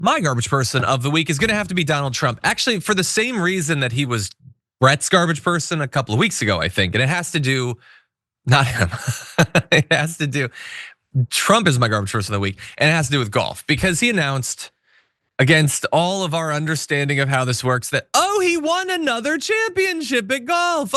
My garbage person of the week is gonna have to be Donald Trump. Actually, for the same reason that he was Brett's garbage person a couple of weeks ago, I think. And it has to do, not him, it has to do, Trump is my garbage person of the week. And it has to do with golf because he announced, against all of our understanding of how this works, that, he won another championship at golf.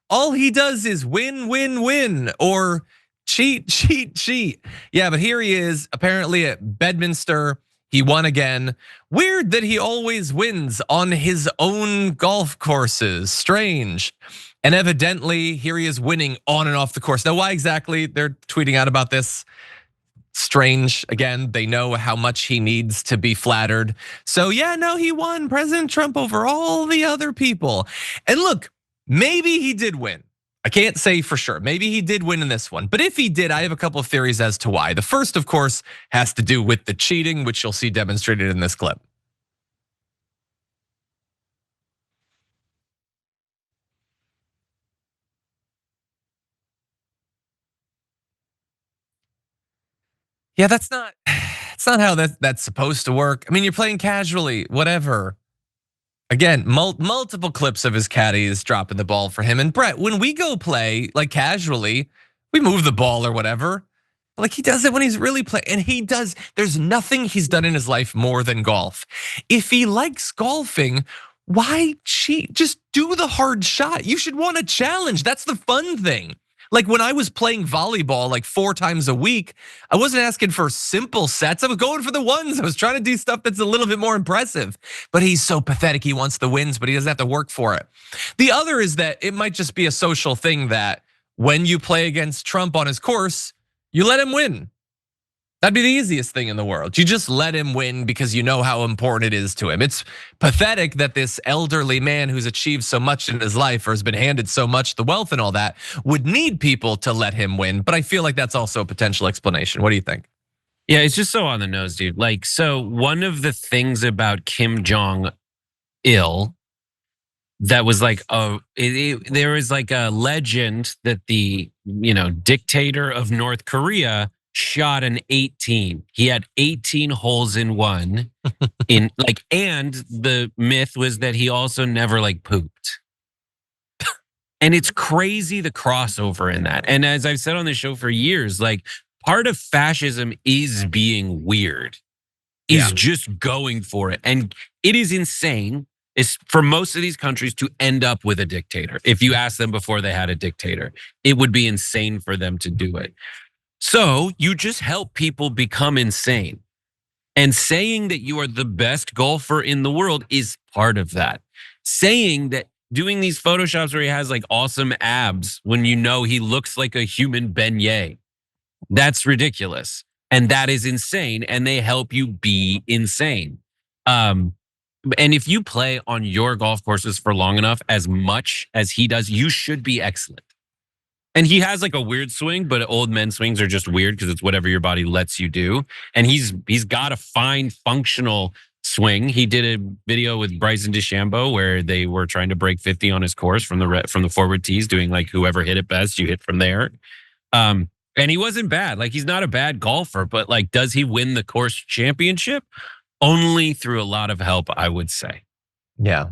All he does is win, win, win, or cheat, cheat, cheat. Yeah, but here he is, apparently at Bedminster. He won again. Weird that he always wins on his own golf courses. Strange. And evidently, here he is winning on and off the course. Now, why exactly they're tweeting out about this? Strange. Again, they know how much he needs to be flattered. So yeah, no, he won, President Trump, over all the other people. And look, maybe he did win. I can't say for sure. Maybe he did win in this one. But if he did, I have a couple of theories as to why. The first, of course, has to do with the cheating, which you'll see demonstrated in this clip. Yeah, that's not how that's supposed to work. I mean, you're playing casually, whatever. Again, multiple clips of his caddies dropping the ball for him. And Brett, when we go play like casually, we move the ball or whatever. Like he does it when he's really playing, and he does. There's nothing he's done in his life more than golf. If he likes golfing, why cheat? Just do the hard shot. You should want a challenge. That's the fun thing. Like when I was playing volleyball like 4 times a week, I wasn't asking for simple sets. I was going for the ones. I was trying to do stuff that's a little bit more impressive. But he's so pathetic. He wants the wins, but he doesn't have to work for it. The other is that it might just be a social thing that when you play against Trump on his course, you let him win. That'd be the easiest thing in the world. You just let him win because you know how important it is to him. It's pathetic that this elderly man who's achieved so much in his life or has been handed so much, the wealth and all that, would need people to let him win. But I feel like that's also a potential explanation. What do you think? Yeah, it's just so on the nose, dude. Like, so one of the things about Kim Jong-il that was like, there is like a legend that the dictator of North Korea shot an 18. He had 18 holes in one. And the myth was that he also never like pooped. And it's crazy the crossover in that. And as I've said on the show for years, like part of fascism is being weird, is just going for it. And it is insane. Is for most of these countries to end up with a dictator. If you ask them before they had a dictator, it would be insane for them to do it. So you just help people become insane. And saying that you are the best golfer in the world is part of that. Saying that doing these photoshops where he has like awesome abs when you know he looks like a human beignet, that's ridiculous. And that is insane. And they help you be insane. And if you play on your golf courses for long enough, as much as he does, you should be excellent. And he has like a weird swing, but old men swings are just weird because it's whatever your body lets you do. And he's got a fine functional swing. He did a video with Bryson DeChambeau where they were trying to break 50 on his course from the forward tees, doing like whoever hit it best, you hit from there. And he wasn't bad. Like he's not a bad golfer, but like, does he win the course championship? Only through a lot of help, I would say. Yeah.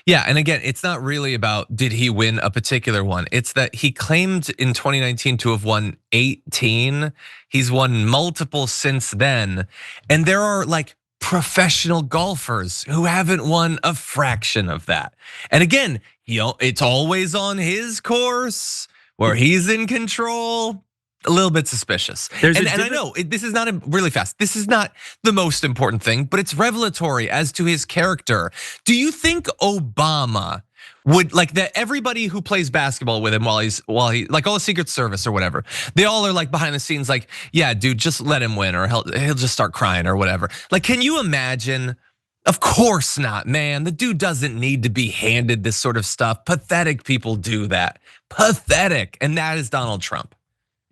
And again, it's not really about did he win a particular one. It's that he claimed in 2019 to have won 18. He's won multiple since then. And there are like professional golfers who haven't won a fraction of that. And again, it's always on his course where he's in control. A little bit suspicious. And I know this is not really fast. This is not the most important thing, but it's revelatory as to his character. Do you think Obama would like that? Everybody who plays basketball with him while he like all the Secret Service or whatever, they all are like behind the scenes, like, yeah, dude, just let him win, or he'll just start crying or whatever. Like, can you imagine? Of course not, man. The dude doesn't need to be handed this sort of stuff. Pathetic people do that. Pathetic, and that is Donald Trump.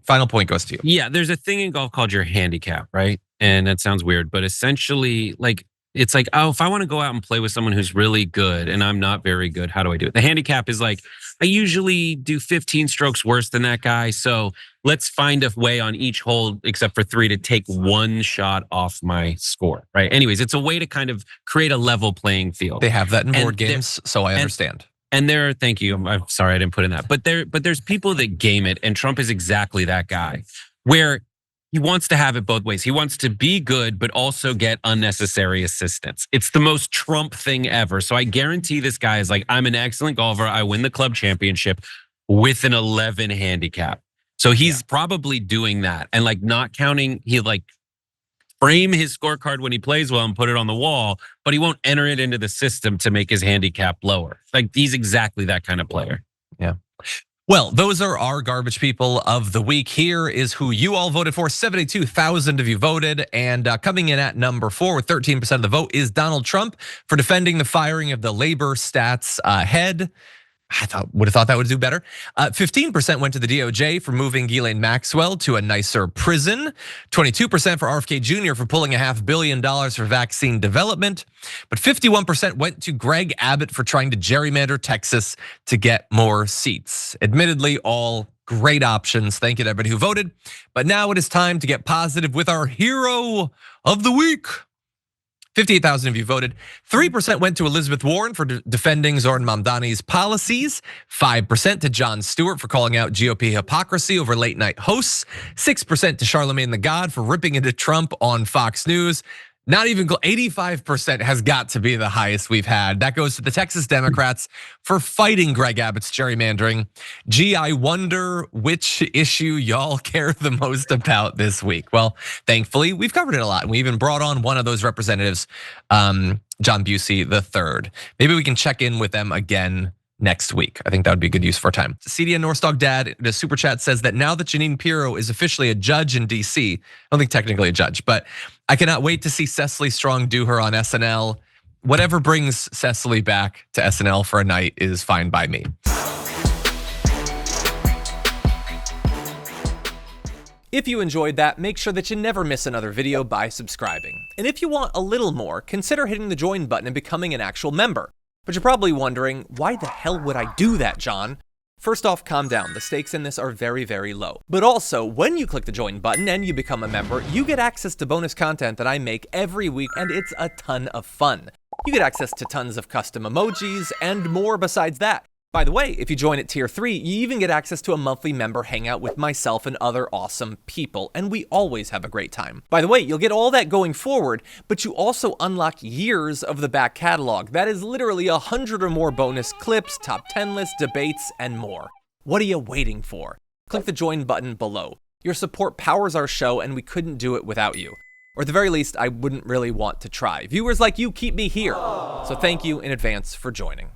Final point goes to you. Yeah, there's a thing in golf called your handicap, right? And that sounds weird, but essentially, like It's like, oh, if I want to go out and play with someone who's really good and I'm not very good, how do I do it? The handicap is like, I usually do 15 strokes worse than that guy. So let's find a way on each hole, except for 3, to take one shot off my score, right? Anyways, it's a way to kind of create a level playing field. They have that in board games, so I understand. And thank you. I'm sorry I didn't put in that. But there's people that game it, and Trump is exactly that guy, where he wants to have it both ways. He wants to be good, but also get unnecessary assistance. It's the most Trump thing ever. So I guarantee this guy is like, I'm an excellent golfer. I win the club championship with an 11 handicap. So he's probably doing that and like not counting. He like frame his scorecard when he plays well and put it on the wall, but he won't enter it into the system to make his handicap lower. Like he's exactly that kind of player. Yeah. Well, those are our garbage people of the week. Here is who you all voted for. 72,000 of you voted. And coming in at number 4 with 13% of the vote is Donald Trump for defending the firing of the labor stats head. I would have thought that would do better. 15% went to the DOJ for moving Ghislaine Maxwell to a nicer prison. 22% for RFK Jr. for pulling $500 million for vaccine development. But 51% went to Greg Abbott for trying to gerrymander Texas to get more seats. Admittedly, all great options. Thank you to everybody who voted. But now it is time to get positive with our hero of the week. 58,000 of you voted. 3% went to Elizabeth Warren for defending Zoran Mamdani's policies. 5% to Jon Stewart for calling out GOP hypocrisy over late night hosts. 6% to Charlemagne the God for ripping into Trump on Fox News. Not even 85% has got to be the highest we've had. That goes to the Texas Democrats for fighting Greg Abbott's gerrymandering. Gee, I wonder which issue y'all care the most about this week. Well, thankfully, we've covered it a lot. And we even brought on one of those representatives, John Busey III. Maybe we can check in with them again next week. I think that would be a good use for our time. CDN Northstock Dad, the super chat says that now that Jeanine Pirro is officially a judge in DC, I don't think technically a judge, but I cannot wait to see Cecily Strong do her on SNL. Whatever brings Cecily back to SNL for a night is fine by me. If you enjoyed that, make sure that you never miss another video by subscribing. And if you want a little more, consider hitting the join button and becoming an actual member. But you're probably wondering, why the hell would I do that, John? First off, calm down. The stakes in this are very, very low. But also, when you click the join button and you become a member, you get access to bonus content that I make every week, and it's a ton of fun. You get access to tons of custom emojis and more besides that. By the way, if you join at tier 3, you even get access to a monthly member hangout with myself and other awesome people, and we always have a great time. By the way, you'll get all that going forward, but you also unlock years of the back catalog. That is literally 100 or more bonus clips, top 10 lists, debates, and more. What are you waiting for? Click the join button below. Your support powers our show, and we couldn't do it without you. Or at the very least, I wouldn't really want to try. Viewers like you keep me here. So thank you in advance for joining.